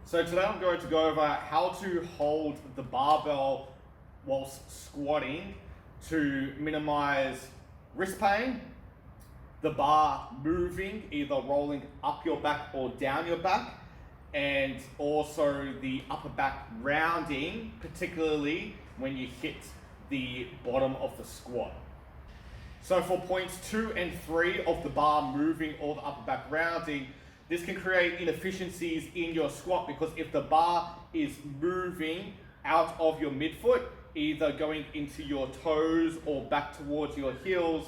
So today I'm going to go over how to hold the barbell whilst squatting to minimize wrist pain, the bar moving, either rolling up your back or down your back, and also the upper back rounding, particularly when you hit the bottom of the squat. So for points 2 and 3 of the bar moving or the upper back rounding, this can create inefficiencies in your squat because if the bar is moving out of your midfoot, either going into your toes or back towards your heels,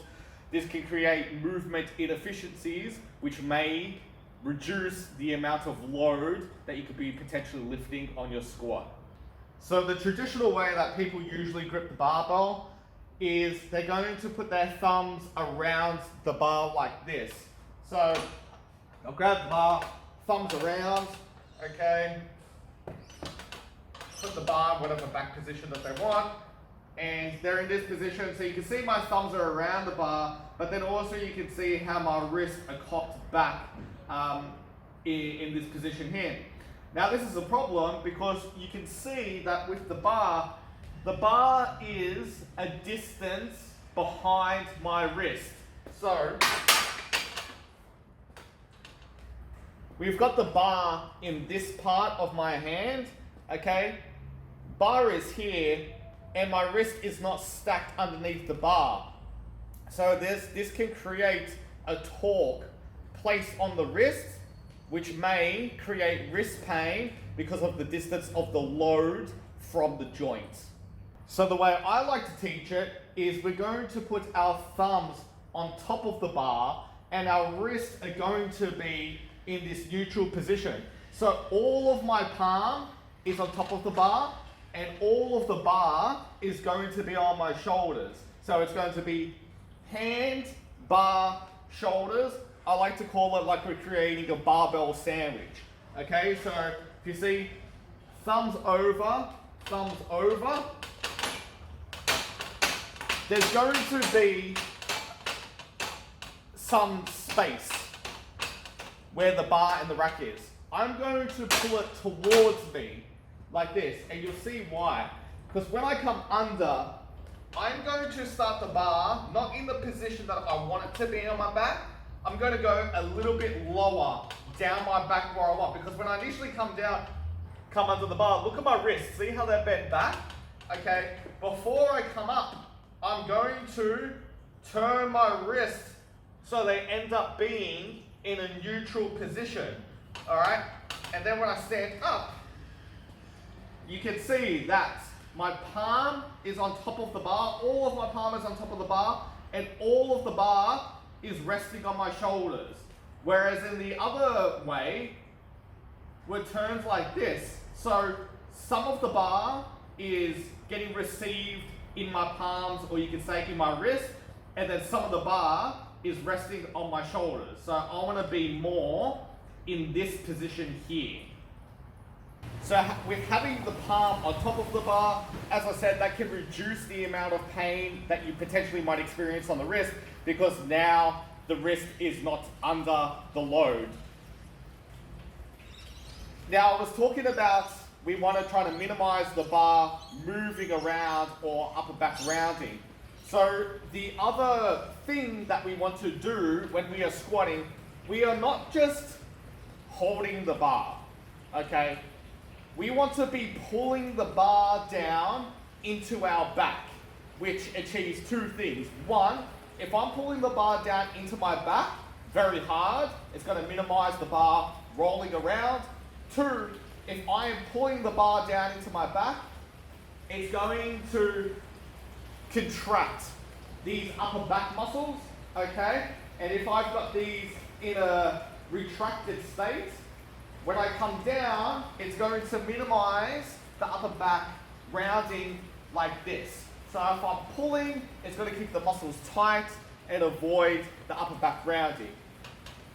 this can create movement inefficiencies which may reduce the amount of load that you could be potentially lifting on your squat. So the traditional way that people usually grip the barbell is they're going to put their thumbs around the bar like this. So I'll grab the bar, thumbs around, okay. Put the bar in whatever back position that they want. And they're in this position, so you can see my thumbs are around the bar, but then also you can see how my wrists are cocked back in this position here. Now this is a problem because you can see that with the bar is a distance behind my wrist. So we've got the bar in this part of my hand, okay? Bar is here, and my wrist is not stacked underneath the bar. So this can create a torque placed on the wrist, which may create wrist pain because of the distance of the load from the joints. So the way I like to teach it is we're going to put our thumbs on top of the bar, and our wrists are going to be in this neutral position. So all of my palm is on top of the bar, and all of the bar is going to be on my shoulders. So it's going to be hand, bar, shoulders. I like to call it like we're creating a barbell sandwich. Okay, so if you see thumbs over, there's going to be some space where the bar and the rack is. I'm going to pull it towards me like this, and you'll see why. Because when I come under, I'm going to start the bar not in the position that I want it to be on my back. I'm going to go a little bit lower down my back where I want, because when I initially come under the bar, look at my wrists, see how they're bent back? Okay, before I come up, I'm going to turn my wrists so they end up being in a neutral position, all right? And then when I stand up, you can see that my palm is on top of the bar, all of my palm is on top of the bar, and all of the bar is resting on my shoulders. Whereas in the other way, where it turns like this, so some of the bar is getting received in my palms, or you can say in my wrist, and then some of the bar is resting on my shoulders. So I want to be more in this position here. So with having the palm on top of the bar, as I said, that can reduce the amount of pain that you potentially might experience on the wrist, because now the wrist is not under the load. Now I was talking about we want to try to minimize the bar moving around or upper back rounding. So the other thing that we want to do when we are squatting, we are not just holding the bar, okay? We want to be pulling the bar down into our back, which achieves two things. One, if I'm pulling the bar down into my back very hard, it's going to minimize the bar rolling around. Two, if I am pulling the bar down into my back, it's going to contract these upper back muscles, okay? And if I've got these in a retracted state, when I come down, it's going to minimize the upper back rounding like this. So if I'm pulling, it's going to keep the muscles tight and avoid the upper back rounding.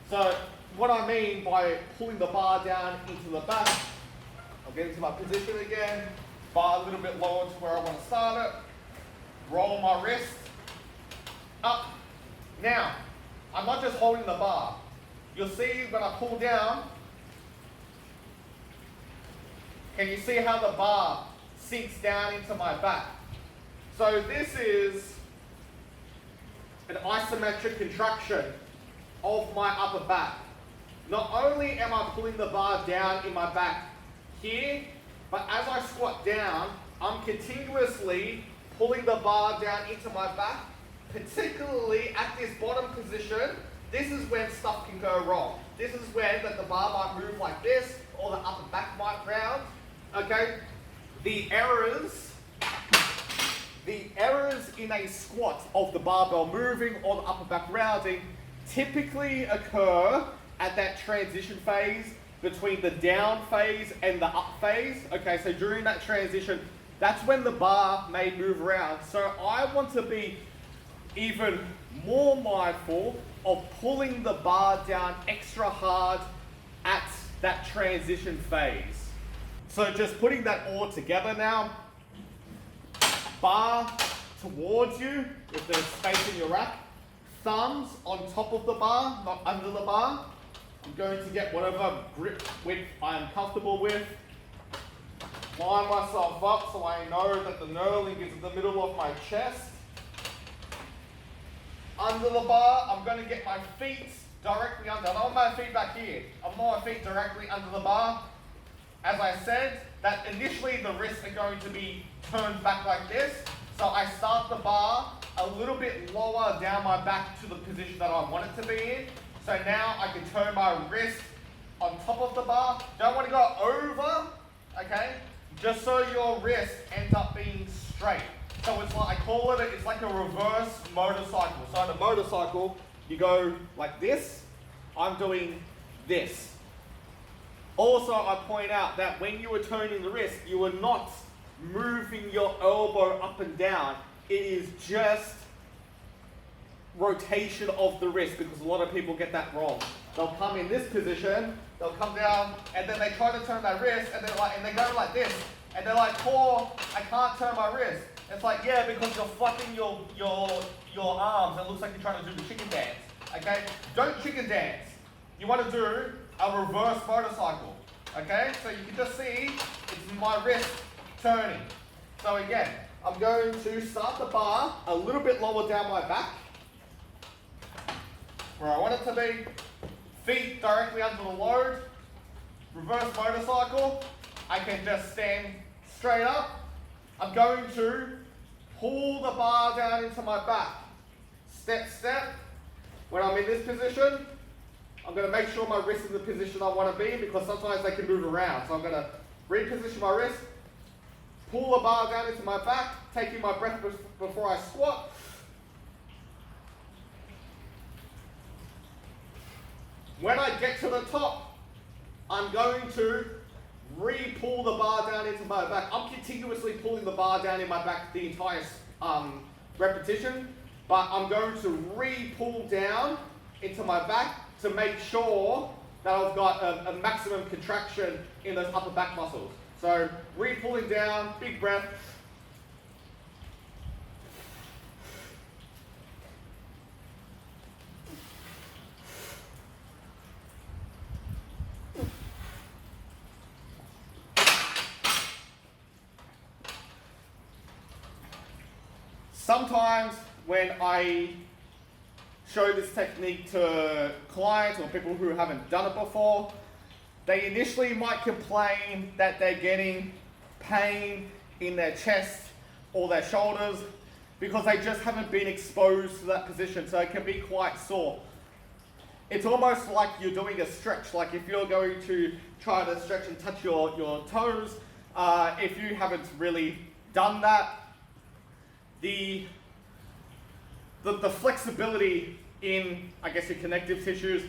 So what I mean by pulling the bar down into the back, I'll get into my position again, bar a little bit lower to where I want to start it, roll my wrist up. Now, I'm not just holding the bar. You'll see when I pull down, Can you see how the bar sinks down into my back? So this is an isometric contraction of my upper back. Not only am I pulling the bar down in my back here, but as I squat down, I'm continuously pulling the bar down into my back, particularly at this bottom position. This is when stuff can go wrong. This is when the bar might move like this, or the upper back might round. Okay? The errors in a squat of the barbell moving or the upper back rounding typically occur at that transition phase between the down phase and the up phase. Okay, so during that transition, that's when the bar may move around. So I want to be even more mindful of pulling the bar down extra hard at that transition phase. So just putting that all together now, bar towards you if there's space in your rack, thumbs on top of the bar, not under the bar. I'm going to get whatever grip width I'm comfortable with. Line myself up so I know that the knurling is in the middle of my chest. Under the bar, I'm going to get my feet directly under. I don't want my feet back here. I want my feet directly under the bar. As I said, that initially the wrists are going to be turned back like this. So I start the bar a little bit lower down my back to the position that I want it to be in. So now I can turn my wrist on top of the bar. Don't want to go over, okay? Just so your wrist ends up being straight. So it's like, I call it, it's like a reverse motorcycle. So on a motorcycle, you go like this. I'm doing this. Also, I point out that when you are turning the wrist, you are not moving your elbow up and down. It is just rotation of the wrist, because a lot of people get that wrong. They'll come in this position, they'll come down, and then they try to turn their wrist, and they go like this, and they're like, "Paul, I can't turn my wrist." It's like, yeah, because you're flapping your arms. It looks like you're trying to do the chicken dance. Okay, don't chicken dance. You want to do a reverse motorcycle. Okay, so you can just see it's my wrist turning. So again, I'm going to start the bar a little bit lower down my back, where I want it to be. Feet directly under the load. Reverse motorcycle. I can just stand straight up. I'm going to pull the bar down into my back. Step, step. When I'm in this position, I'm going to make sure my wrist is in the position I want to be, because sometimes they can move around. So I'm going to reposition my wrist, pull the bar down into my back, taking my breath before I squat. When I get to the top, I'm going to re-pull the bar down into my back. I'm continuously pulling the bar down in my back the entire repetition, but I'm going to re-pull down into my back to make sure that I've got a maximum contraction in those upper back muscles. So re-pulling down, big breath. Sometimes when I show this technique to clients or people who haven't done it before, they initially might complain that they're getting pain in their chest or their shoulders because they just haven't been exposed to that position, so it can be quite sore. It's almost like you're doing a stretch, like if you're going to try to stretch and touch your toes, if you haven't really done that, the flexibility in, I guess, your connective tissues,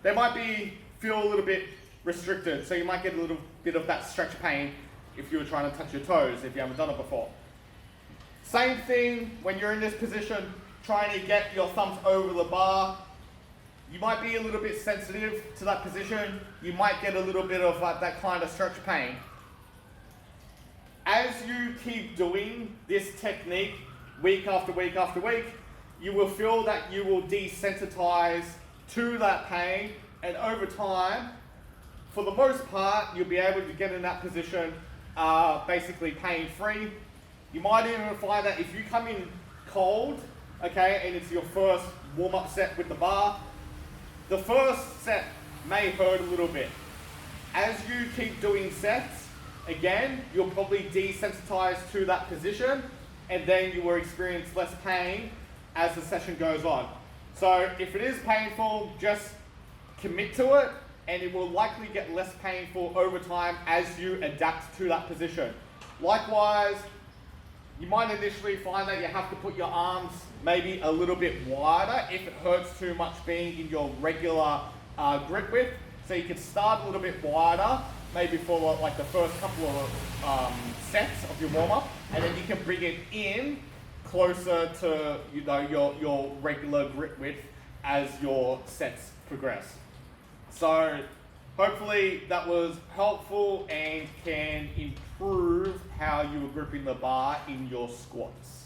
they might feel a little bit restricted, so you might get a little bit of that stretch pain if you were trying to touch your toes, if you haven't done it before. Same thing when you're in this position, trying to get your thumbs over the bar. You might be a little bit sensitive to that position. You might get a little bit of that kind of stretch pain. As you keep doing this technique week after week after week, you will feel that you will desensitize to that pain, and over time, for the most part, you'll be able to get in that position basically pain-free. You might even find that if you come in cold, okay, and it's your first warm-up set with the bar, the first set may hurt a little bit. As you keep doing sets, again, you'll probably desensitize to that position, and then you will experience less pain as the session goes on. So if it is painful, just commit to it, and it will likely get less painful over time as you adapt to that position. Likewise, you might initially find that you have to put your arms maybe a little bit wider if it hurts too much being in your regular grip width. So you can start a little bit wider, maybe for like the first couple of sets of your warm-up, and then you can bring it in closer to your regular grip width as your sets progress. So hopefully that was helpful and can improve how you are gripping the bar in your squats.